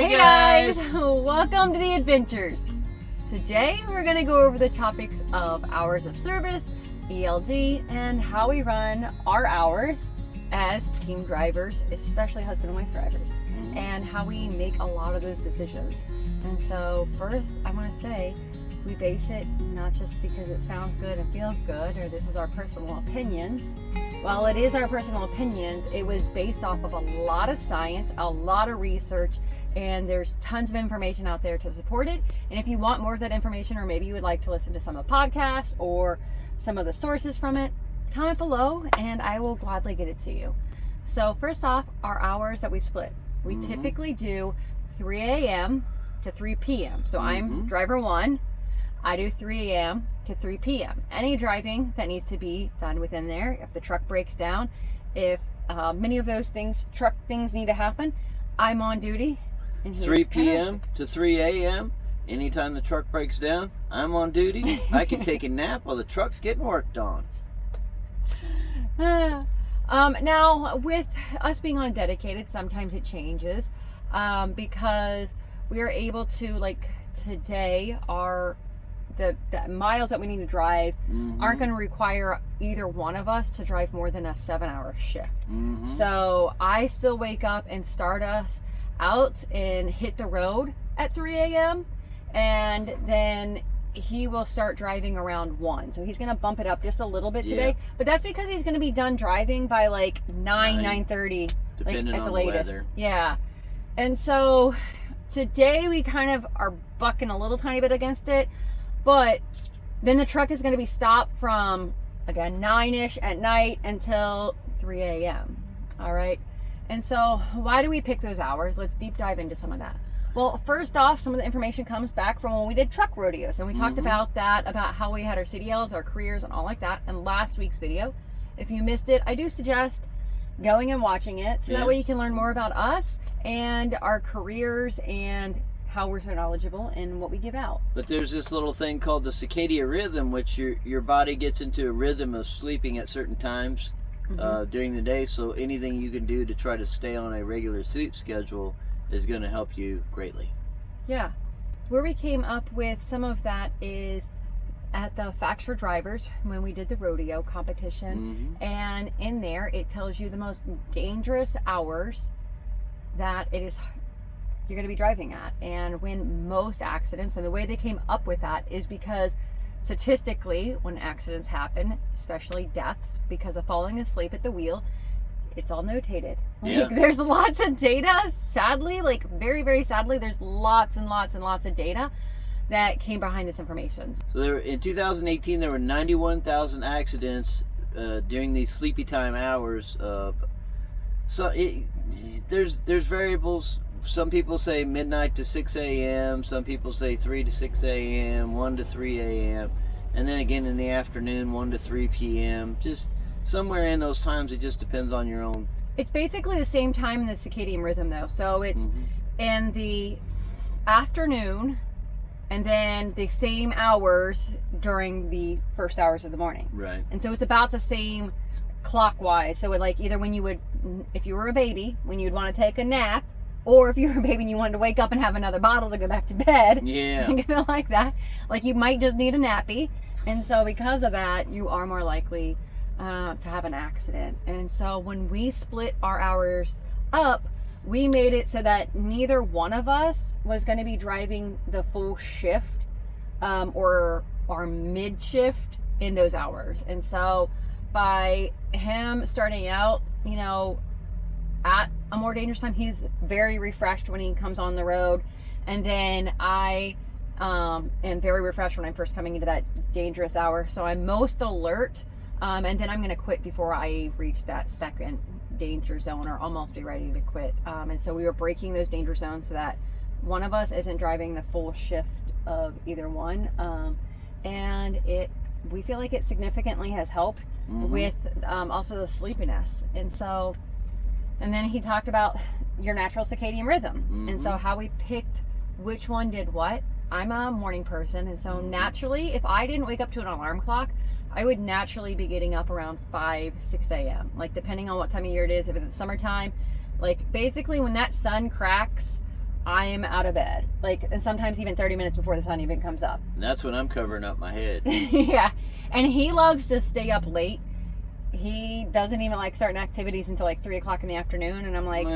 Hey guys, welcome to the adventures. Today we're going to go over the topics of hours of service, ELD, and how we run our hours as team drivers, especially husband and wife drivers, and how we make a lot of those decisions. And so first I want to say we base it not just because it sounds good and feels good, or this is our personal opinions. While it is our personal opinions, it was based off of a lot of science, a lot of research, and there's tons of information out there to support it. And if you want more of that information, or maybe you would like to listen to some of the podcasts or some of the sources from it, comment below and I will gladly get it to you. So first off, our hours that we split. We typically do 3 a.m. to 3 p.m. So I'm driver 1. I do 3 a.m. to 3 p.m. Any driving that needs to be done within there, if the truck breaks down, if many of those truck things need to happen, I'm on duty. And 3 p.m. to 3 a.m. Anytime the truck breaks down, I'm on duty. I can take a nap while the truck's getting worked on. Now, with us being on a dedicated, sometimes it changes because we are able to, like today, the miles that we need to drive aren't going to require either one of us to drive more than a 7-hour shift. So I still wake up and start us out and hit the road at 3 a.m. and then he will start driving around 1. So he's going to bump it up just a little bit today, but that's because he's going to be done driving by like 9:30, like at the latest. Weather. Yeah. And so today we kind of are bucking a little tiny bit against it. But then the truck is going to be stopped from, again, 9-ish at night until 3 a.m. All right. And so why do we pick those hours? Let's deep dive into some of that. Well, first off, some of the information comes back from when we did truck rodeos. And we talked about that, about how we had our CDLs, our careers, and all like that in last week's video. If you missed it, I do suggest going and watching it. So that way you can learn more about us and our careers and how we're so knowledgeable in what we give out. But there's this little thing called the circadian rhythm, which your body gets into a rhythm of sleeping at certain times during the day. So anything you can do to try to stay on a regular sleep schedule is going to help you greatly. Yeah. Where we came up with some of that is at the Facts for Drivers when we did the rodeo competition. And in there it tells you the most dangerous hours that you're going to be driving at, and when most accidents, and the way they came up with that is because statistically when accidents happen, especially deaths because of falling asleep at the wheel, it's all notated. Like, there's lots of data, sadly, like very, very sadly, there's lots and lots and lots of data that came behind this information. So in 2018 there were 91,000 accidents during these sleepy time hours. There's variables. Some people say midnight to 6 a.m. Some people say 3 to 6 a.m., 1 to 3 a.m. And then again in the afternoon, 1 to 3 p.m. Just somewhere in those times, it just depends on your own. It's basically the same time in the circadian rhythm though. So it's in the afternoon and then the same hours during the first hours of the morning. Right. And so it's about the same clockwise. So like either when you would, if you were a baby, when you'd want to take a nap, or if you were a baby and you wanted to wake up and have another bottle to go back to bed. Think of it like that. Like you might just need a nappy. And so because of that, you are more likely to have an accident. And so when we split our hours up, we made it so that neither one of us was going to be driving the full shift or mid shift in those hours. And so by him starting out, at a more dangerous time, he's very refreshed when he comes on the road, and then I am very refreshed when I'm first coming into that dangerous hour. So I'm most alert, and then I'm going to quit before I reach that second danger zone, or almost be ready to quit. And so we were breaking those danger zones so that one of us isn't driving the full shift of either one, and we feel like it significantly has helped with also the sleepiness. And then he talked about your natural circadian rhythm. And so how we picked which one did what. I'm a morning person, and so naturally, if I didn't wake up to an alarm clock, I would naturally be getting up around 5-6 a.m. Like depending on what time of year it is. If it's summertime, like basically when that sun cracks I'm out of bed. Like, and sometimes even 30 minutes before the sun even comes up. And that's when I'm covering up my head. Yeah. And he loves to stay up late. He doesn't even like certain activities until like 3 o'clock in the afternoon. And I'm like,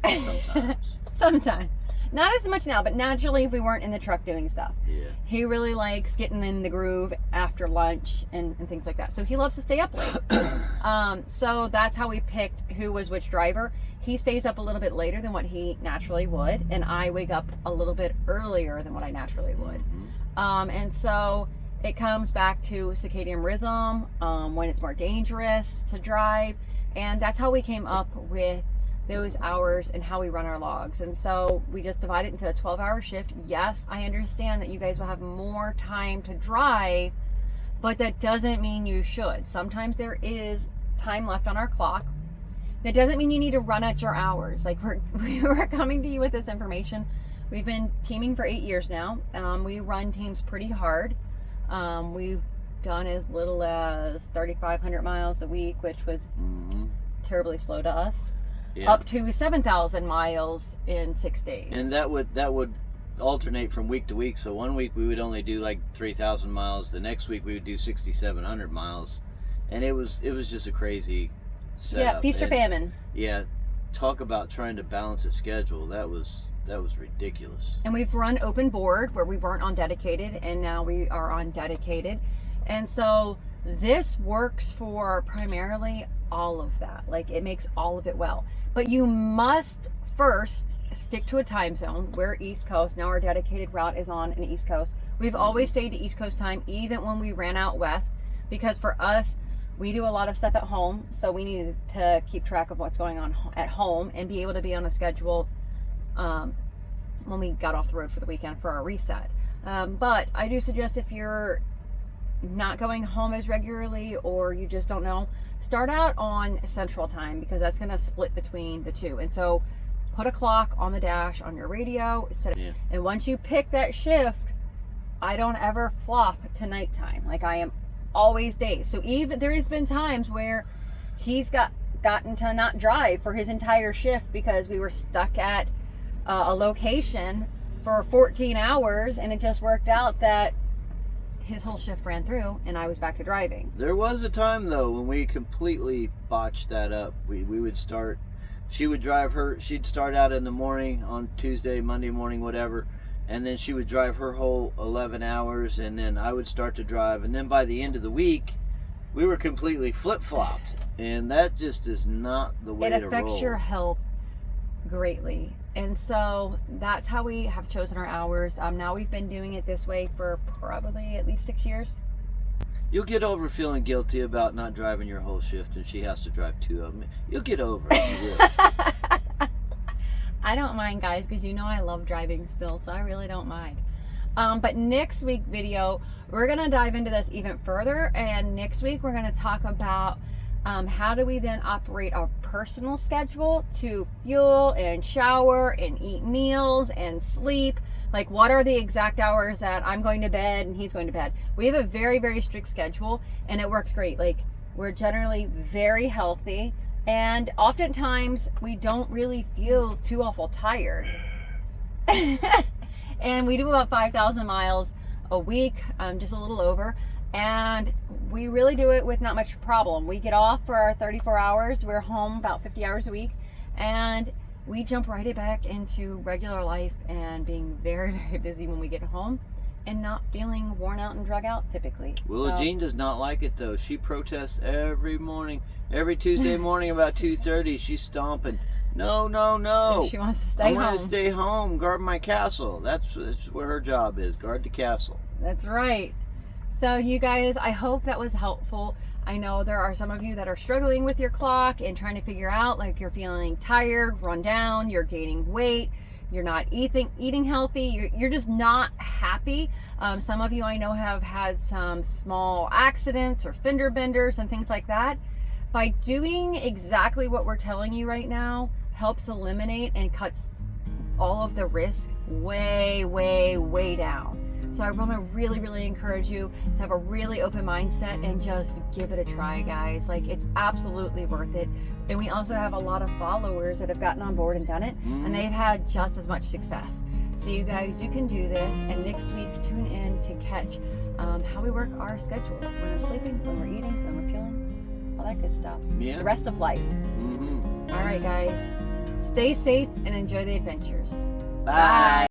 sometimes. Sometimes. Not as much now, but naturally if we weren't in the truck doing stuff. Yeah. He really likes getting in the groove after lunch and things like that. So he loves to stay up late. So that's how we picked who was which driver. He stays up a little bit later than what he naturally would, and I wake up a little bit earlier than what I naturally would. And so it comes back to circadian rhythm, when it's more dangerous to drive, and that's how we came up with those hours and how we run our logs. And so we just divide it into a 12-hour shift. Yes, I understand that you guys will have more time to drive, but that doesn't mean you should. Sometimes there is time left on our clock. That doesn't mean you need to run at your hours. Like we're coming to you with this information. We've been teaming for 8 years now. We run teams pretty hard. We've done as little as 3,500 miles a week, which was terribly slow to us. Yeah. Up to 7,000 miles in 6 days. And that would alternate from week to week. So one week we would only do like 3,000 miles. The next week we would do 6,700 miles, and it was just a crazy setup. Yeah, feast or famine. Yeah, talk about trying to balance a schedule. That was ridiculous. And we've run open board where we weren't on dedicated, and now we are on dedicated, and so this works for primarily all of that. Like, it makes all of it well. But you must first stick to a time zone. We're East Coast. Now our dedicated route is on an East Coast. We've always stayed to East Coast time, even when we ran out west, because for us, we do a lot of stuff at home. So we needed to keep track of what's going on at home and be able to be on a schedule when we got off the road for the weekend for our reset. But I do suggest, if you're not going home as regularly or you just don't know, start out on Central Time, because that's going to split between the two. And so put a clock on the dash on your radio, and once you pick that shift, I don't ever flop to nighttime. Like, I am always days. So even there has been times where he's gotten to not drive for his entire shift because we were stuck at a location for 14 hours, and it just worked out that his whole shift ran through and I was back to driving. There was a time though when we completely botched that up. We would start, she'd start out in the morning on Tuesday, Monday morning, whatever, and then she would drive her whole 11 hours, and then I would start to drive, and then by the end of the week we were completely flip-flopped, and that just is not the way to roll. It affects your health greatly. And so that's how we have chosen our hours. Now we've been doing it this way for probably at least 6 years. You'll get over feeling guilty about not driving your whole shift, and she has to drive 2 of them. You'll get over it. You will. I don't mind, guys, because you know I love driving still, so I really don't mind. But next week video, we're going to dive into this even further. And next week, we're going to talk about how do we then operate our personal schedule to fuel and shower and eat meals and sleep. Like, what are the exact hours that I'm going to bed and he's going to bed? We have a very, very strict schedule, and it works great. Like, we're generally very healthy, and oftentimes we don't really feel too awful tired. And we do about 5,000 miles a week, just a little over. And we really do it with not much problem. We get off for our 34 hours. We're home about 50 hours a week. And we jump right back into regular life and being very, very busy when we get home and not feeling worn out and drug out typically. Willow Jean does not like it though. She protests every morning. Every Tuesday morning about 2:30, she's stomping. No. She wants to stay home. I want to stay home, guard my castle. That's where her job is, guard the castle. That's right. So you guys, I hope that was helpful. I know there are some of you that are struggling with your clock and trying to figure out, like, you're feeling tired, run down, you're gaining weight, you're not eating healthy, you're just not happy. Some of you I know have had some small accidents or fender benders and things like that. By doing exactly what we're telling you right now, helps eliminate and cuts all of the risk way, way, way down. So I want to really, really encourage you to have a really open mindset and just give it a try, guys. Like, it's absolutely worth it. And we also have a lot of followers that have gotten on board and done it, and they've had just as much success. So you guys, you can do this. And next week, tune in to catch how we work our schedule. When we're sleeping, when we're eating, when we're fueling, all that good stuff. Yeah. The rest of life. Mm-hmm. All right, guys. Stay safe and enjoy the adventures. Bye.